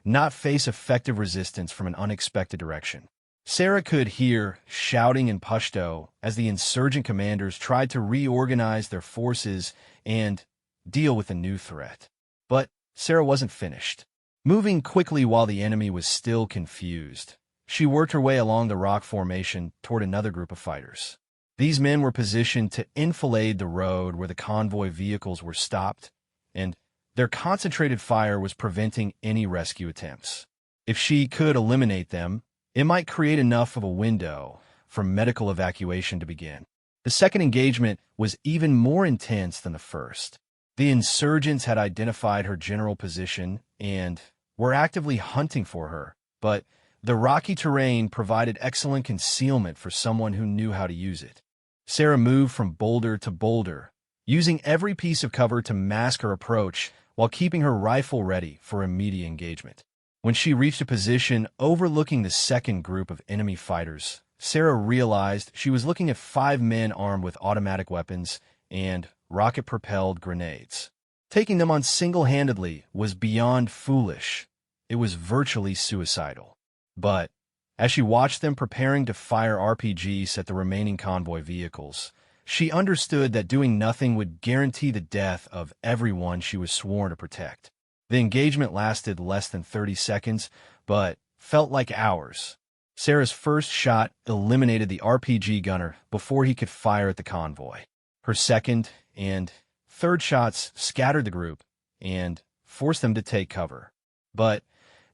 not face effective resistance from an unexpected direction. Sarah could hear shouting in Pashto as the insurgent commanders tried to reorganize their forces and deal with a new threat. But Sarah wasn't finished. Moving quickly while the enemy was still confused, she worked her way along the rock formation toward another group of fighters. These men were positioned to enfilade the road where the convoy vehicles were stopped, and their concentrated fire was preventing any rescue attempts. If she could eliminate them, it might create enough of a window for medical evacuation to begin. The second engagement was even more intense than the first. The insurgents had identified her general position and were actively hunting for her, but the rocky terrain provided excellent concealment for someone who knew how to use it. Sarah moved from boulder to boulder, using every piece of cover to mask her approach while keeping her rifle ready for immediate engagement. When she reached a position overlooking the second group of enemy fighters, Sarah realized she was looking at 5 men armed with automatic weapons and rocket-propelled grenades. Taking them on single-handedly was beyond foolish. It was virtually suicidal. But as she watched them preparing to fire RPGs at the remaining convoy vehicles, she understood that doing nothing would guarantee the death of everyone she was sworn to protect. The engagement lasted less than 30 seconds, but felt like hours. Sarah's first shot eliminated the RPG gunner before he could fire at the convoy. Her second and third shots scattered the group and forced them to take cover. But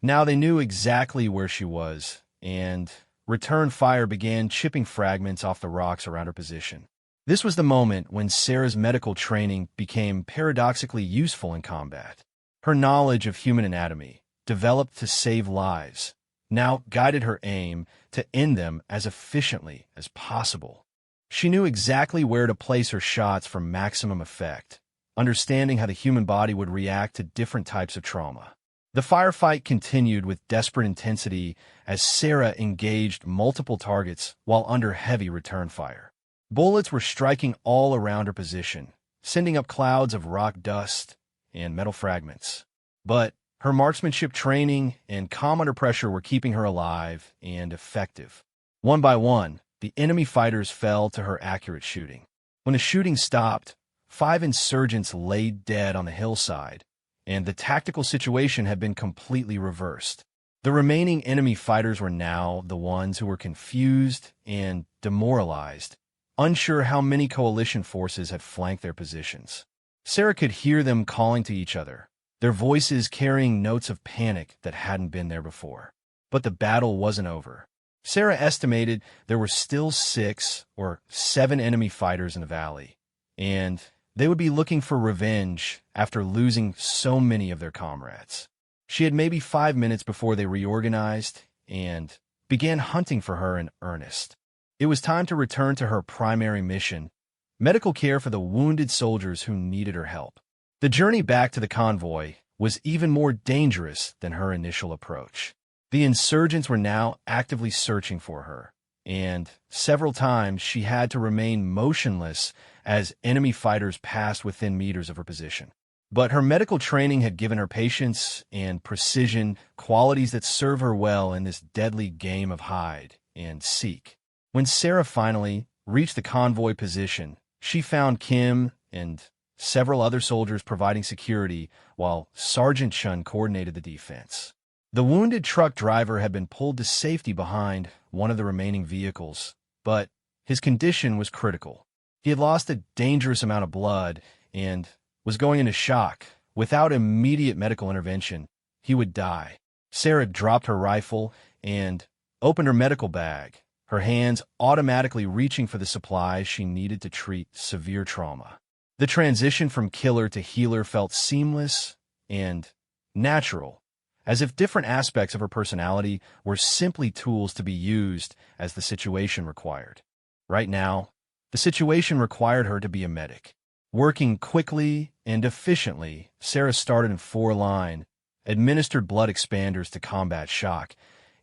now they knew exactly where she was, and return fire began chipping fragments off the rocks around her position. This was the moment when Sarah's medical training became paradoxically useful in combat. Her knowledge of human anatomy, developed to save lives, now guided her aim to end them as efficiently as possible. She knew exactly where to place her shots for maximum effect, understanding how the human body would react to different types of trauma. The firefight continued with desperate intensity as Sarah engaged multiple targets while under heavy return fire. Bullets were striking all around her position, sending up clouds of rock dust and metal fragments. But her marksmanship training and calm under pressure were keeping her alive and effective. One by one, the enemy fighters fell to her accurate shooting. When the shooting stopped, 5 insurgents lay dead on the hillside, and the tactical situation had been completely reversed. The remaining enemy fighters were now the ones who were confused and demoralized, unsure how many coalition forces had flanked their positions. Sarah could hear them calling to each other, their voices carrying notes of panic that hadn't been there before. But the battle wasn't over. Sarah estimated there were still 6 or 7 enemy fighters in the valley, and they would be looking for revenge after losing so many of their comrades. She had maybe 5 minutes before they reorganized and began hunting for her in earnest. It was time to return to her primary mission, medical care for the wounded soldiers who needed her help. The journey back to the convoy was even more dangerous than her initial approach. The insurgents were now actively searching for her, and several times she had to remain motionless as enemy fighters passed within meters of her position. But her medical training had given her patience and precision, qualities that serve her well in this deadly game of hide and seek. When Sarah finally reached the convoy position, she found Kim and several other soldiers providing security while Sergeant Chun coordinated the defense. The wounded truck driver had been pulled to safety behind one of the remaining vehicles, but his condition was critical. He had lost a dangerous amount of blood and was going into shock. Without immediate medical intervention, he would die. Sarah dropped her rifle and opened her medical bag, her hands automatically reaching for the supplies she needed to treat severe trauma. The transition from killer to healer felt seamless and natural, as if different aspects of her personality were simply tools to be used as the situation required. Right now, the situation required her to be a medic. Working quickly and efficiently, Sarah started in 4-line, administered blood expanders to combat shock,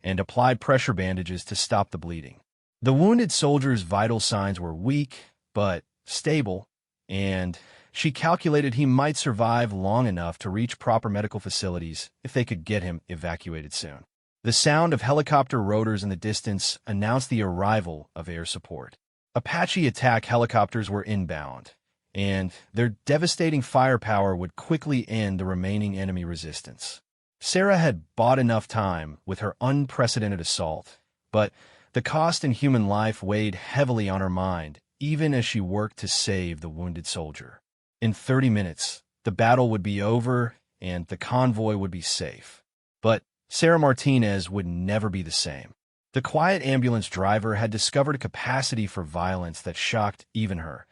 and applied pressure bandages to stop the bleeding. The wounded soldier's vital signs were weak, but stable, and she calculated he might survive long enough to reach proper medical facilities if they could get him evacuated soon. The sound of helicopter rotors in the distance announced the arrival of air support. Apache attack helicopters were inbound, and their devastating firepower would quickly end the remaining enemy resistance. Sarah had bought enough time with her unprecedented assault, but the cost in human life weighed heavily on her mind, even as she worked to save the wounded soldier. In 30 minutes, the battle would be over and the convoy would be safe. But Sarah Martinez would never be the same. The quiet ambulance driver had discovered a capacity for violence that shocked even her,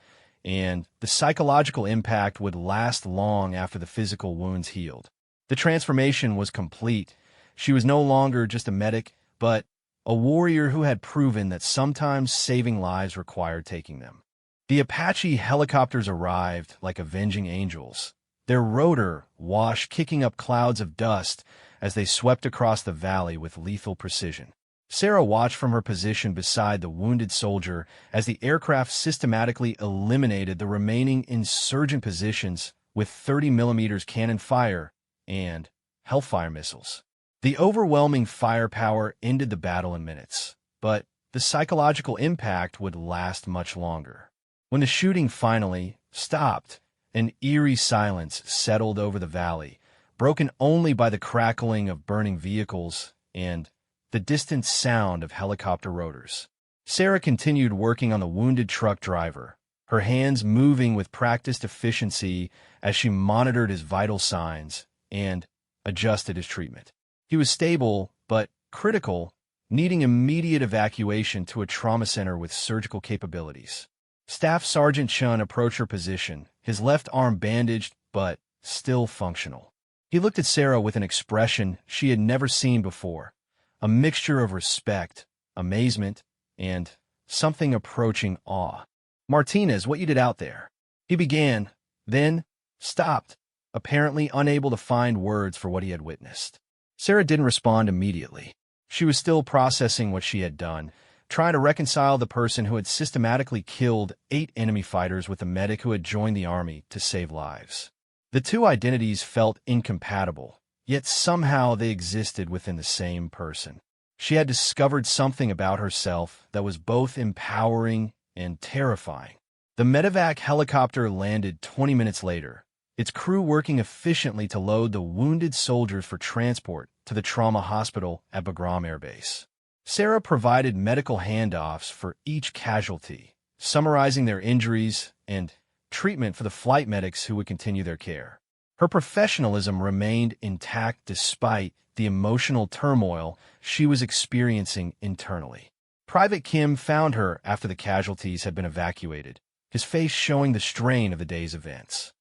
and the psychological impact would last long after the physical wounds healed. The transformation was complete. She was no longer just a medic, but a warrior who had proven that sometimes saving lives required taking them. The Apache helicopters arrived like avenging angels, their rotor wash kicking up clouds of dust as they swept across the valley with lethal precision. Sarah watched from her position beside the wounded soldier as the aircraft systematically eliminated the remaining insurgent positions with 30mm cannon fire and Hellfire missiles. The overwhelming firepower ended the battle in minutes, but the psychological impact would last much longer. When the shooting finally stopped, an eerie silence settled over the valley, broken only by the crackling of burning vehicles and the distant sound of helicopter rotors. Sarah continued working on the wounded truck driver, her hands moving with practiced efficiency as she monitored his vital signs and adjusted his treatment. He was stable, but critical, needing immediate evacuation to a trauma center with surgical capabilities. Staff Sergeant Chun approached her position, his left arm bandaged but still functional. He looked at Sarah with an expression she had never seen before, a mixture of respect, amazement, and something approaching awe. "Martinez, what you did out there?" He began, then stopped, apparently unable to find words for what he had witnessed. Sarah didn't respond immediately. She was still processing what she had done, trying to reconcile the person who had systematically killed 8 enemy fighters with a medic who had joined the army to save lives. The two identities felt incompatible, yet somehow they existed within the same person. She had discovered something about herself that was both empowering and terrifying. The medevac helicopter landed 20 minutes later, its crew working efficiently to load the wounded soldiers for transport to the trauma hospital at Bagram Air Base. Sarah provided medical handoffs for each casualty, summarizing their injuries and treatment for the flight medics who would continue their care. Her professionalism remained intact despite the emotional turmoil she was experiencing internally. Private Kim found her after the casualties had been evacuated, his face showing the strain of the day's events.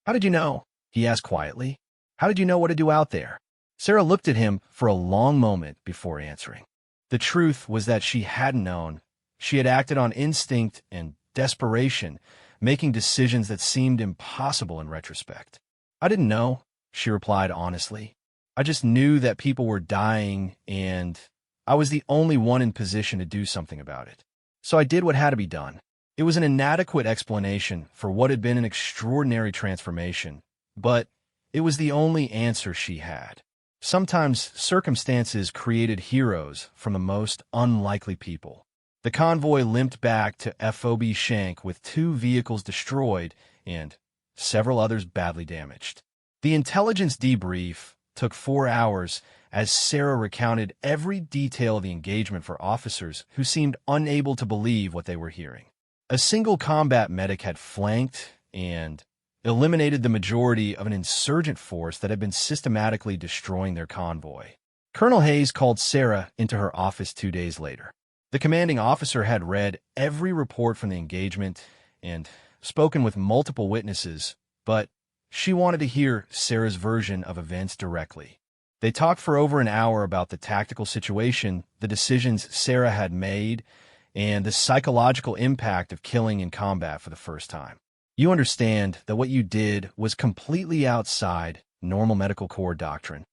"How did you know?" he asked quietly. "How did you know what to do out there?" Sarah looked at him for a long moment before answering. The truth was that she hadn't known. She had acted on instinct and desperation, making decisions that seemed impossible in retrospect. "I didn't know," she replied honestly. "I just knew that people were dying, and I was the only one in position to do something about it. So I did what had to be done." It was an inadequate explanation for what had been an extraordinary transformation, but it was the only answer she had. Sometimes circumstances created heroes from the most unlikely people. The convoy limped back to FOB Shank with 2 vehicles destroyed and several others badly damaged. The intelligence debrief took 4 hours as Sarah recounted every detail of the engagement for officers who seemed unable to believe what they were hearing. A single combat medic had flanked and eliminated the majority of an insurgent force that had been systematically destroying their convoy. Colonel Hayes called Sarah into her office 2 days later. The commanding officer had read every report from the engagement and spoken with multiple witnesses, but she wanted to hear Sarah's version of events directly. They talked for over an hour about the tactical situation, the decisions Sarah had made, and the psychological impact of killing in combat for the first time. "You understand that what you did was completely outside normal medical corps doctrine?"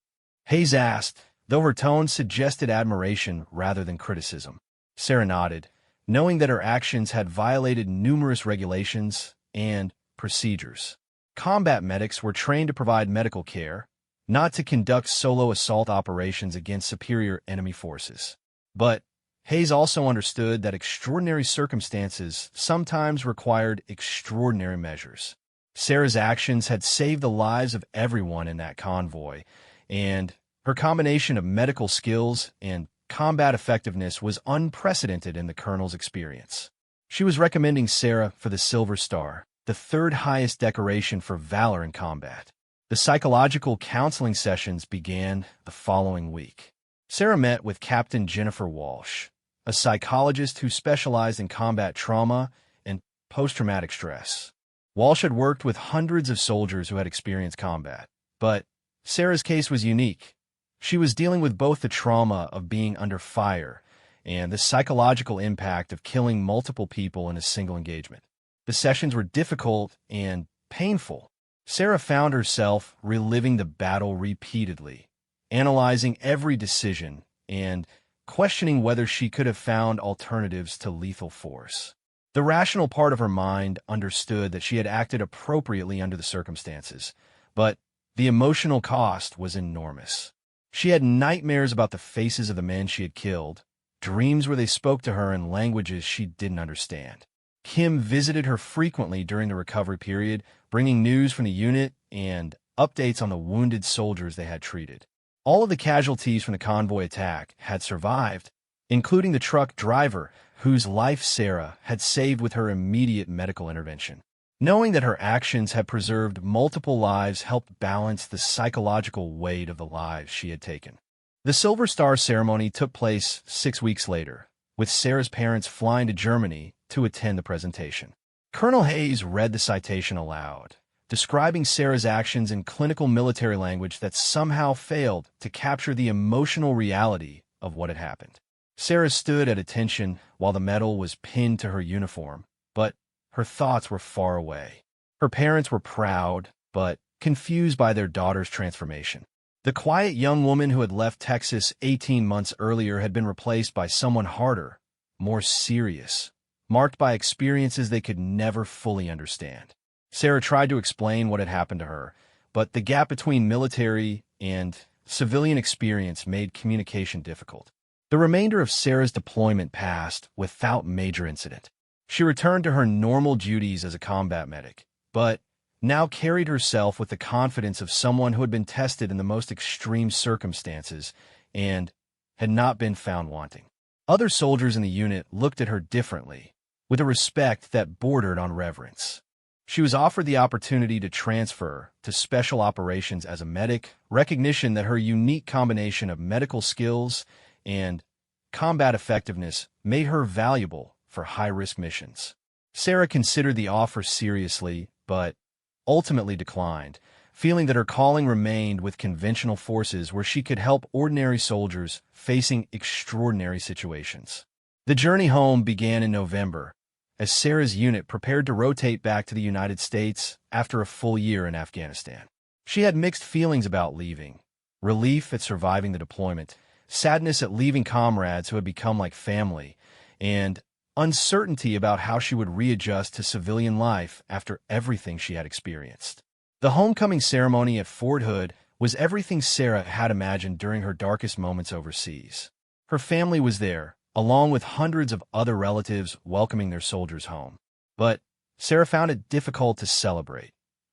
Hayes asked, though her tone suggested admiration rather than criticism. Sarah nodded, knowing that her actions had violated numerous regulations and procedures. Combat medics were trained to provide medical care, not to conduct solo assault operations against superior enemy forces. But Hayes also understood that extraordinary circumstances sometimes required extraordinary measures. Sarah's actions had saved the lives of everyone in that convoy, and her combination of medical skills and combat effectiveness was unprecedented in the colonel's experience. She was recommending Sarah for the Silver Star, the third highest decoration for valor in combat. The psychological counseling sessions began the following week. Sarah met with Captain Jennifer Walsh, a psychologist who specialized in combat trauma and post-traumatic stress. Walsh had worked with hundreds of soldiers who had experienced combat, but Sarah's case was unique. She was dealing with both the trauma of being under fire and the psychological impact of killing multiple people in a single engagement. The sessions were difficult and painful. Sarah found herself reliving the battle repeatedly, analyzing every decision and questioning whether she could have found alternatives to lethal force. The rational part of her mind understood that she had acted appropriately under the circumstances, but the emotional cost was enormous. She had nightmares about the faces of the men she had killed, dreams where they spoke to her in languages she didn't understand. Kim visited her frequently during the recovery period, bringing news from the unit and updates on the wounded soldiers they had treated. All of the casualties from the convoy attack had survived, including the truck driver, whose life Sarah had saved with her immediate medical intervention. Knowing that her actions had preserved multiple lives helped balance the psychological weight of the lives she had taken. The Silver Star ceremony took place 6 weeks later, with Sarah's parents flying to Germany to attend the presentation. Colonel Hayes read the citation aloud, describing Sarah's actions in clinical military language that somehow failed to capture the emotional reality of what had happened. Sarah stood at attention while the medal was pinned to her uniform, but her thoughts were far away. Her parents were proud, but confused by their daughter's transformation. The quiet young woman who had left Texas 18 months earlier had been replaced by someone harder, more serious, marked by experiences they could never fully understand. Sarah tried to explain what had happened to her, but the gap between military and civilian experience made communication difficult. The remainder of Sarah's deployment passed without major incident. She returned to her normal duties as a combat medic, but now carried herself with the confidence of someone who had been tested in the most extreme circumstances and had not been found wanting. Other soldiers in the unit looked at her differently, with a respect that bordered on reverence. She was offered the opportunity to transfer to special operations as a medic, recognition that her unique combination of medical skills and combat effectiveness made her valuable for high-risk missions. Sarah considered the offer seriously, but ultimately declined, feeling that her calling remained with conventional forces where she could help ordinary soldiers facing extraordinary situations. The journey home began in November, as Sarah's unit prepared to rotate back to the United States after a full year in Afghanistan. She had mixed feelings about leaving: relief at surviving the deployment, sadness at leaving comrades who had become like family, and uncertainty about how she would readjust to civilian life after everything she had experienced. The homecoming ceremony at Fort Hood was everything Sarah had imagined during her darkest moments overseas. Her family was there, along with hundreds of other relatives welcoming their soldiers home. But Sarah found it difficult to celebrate,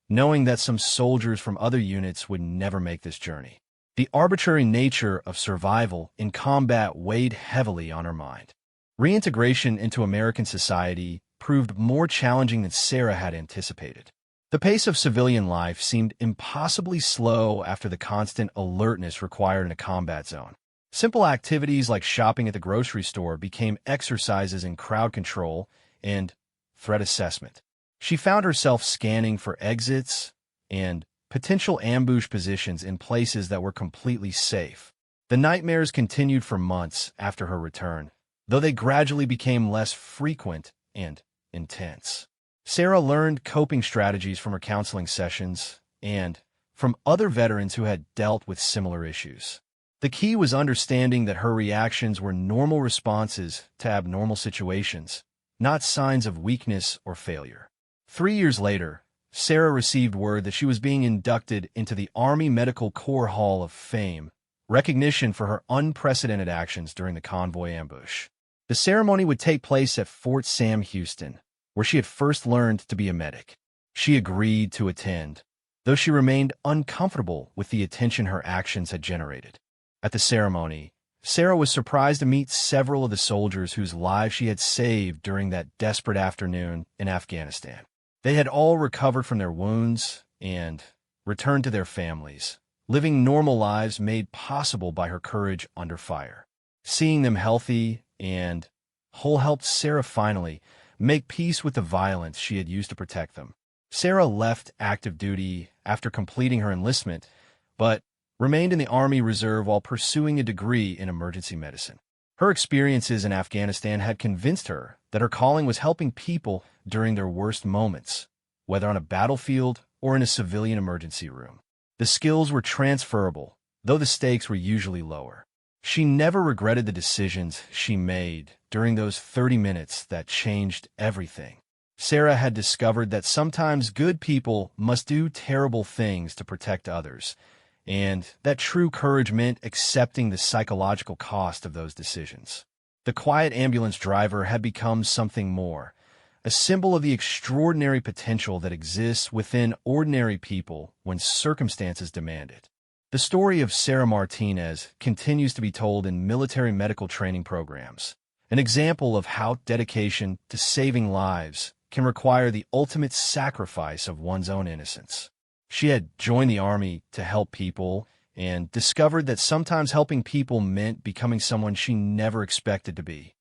knowing that some soldiers from other units would never make this journey. The arbitrary nature of survival in combat weighed heavily on her mind. Reintegration into American society proved more challenging than Sarah had anticipated. The pace of civilian life seemed impossibly slow after the constant alertness required in a combat zone. Simple activities like shopping at the grocery store became exercises in crowd control and threat assessment. She found herself scanning for exits and potential ambush positions in places that were completely safe. The nightmares continued for months after her return, though they gradually became less frequent and intense. Sarah learned coping strategies from her counseling sessions and from other veterans who had dealt with similar issues. The key was understanding that her reactions were normal responses to abnormal situations, not signs of weakness or failure. 3 years later, Sarah received word that she was being inducted into the Army Medical Corps Hall of Fame, recognition for her unprecedented actions during the convoy ambush. The ceremony would take place at Fort Sam Houston, where she had first learned to be a medic. She agreed to attend, though she remained uncomfortable with the attention her actions had generated. At the ceremony, Sarah was surprised to meet several of the soldiers whose lives she had saved during that desperate afternoon in Afghanistan. They had all recovered from their wounds and returned to their families, living normal lives made possible by her courage under fire. Seeing them healthy and whole helped Sarah finally make peace with the violence she had used to protect them. Sarah left active duty after completing her enlistment, but remained in the Army Reserve while pursuing a degree in emergency medicine. Her experiences in Afghanistan had convinced her that her calling was helping people during their worst moments, whether on a battlefield or in a civilian emergency room. The skills were transferable, though the stakes were usually lower. She never regretted the decisions she made during those 30 minutes that changed everything. Sarah had discovered that sometimes good people must do terrible things to protect others, and that true courage meant accepting the psychological cost of those decisions. The quiet ambulance driver had become something more, a symbol of the extraordinary potential that exists within ordinary people when circumstances demand it. The story of Sarah Martinez continues to be told in military medical training programs, an example of how dedication to saving lives can require the ultimate sacrifice of one's own innocence. She had joined the Army to help people and discovered that sometimes helping people meant becoming someone she never expected to be.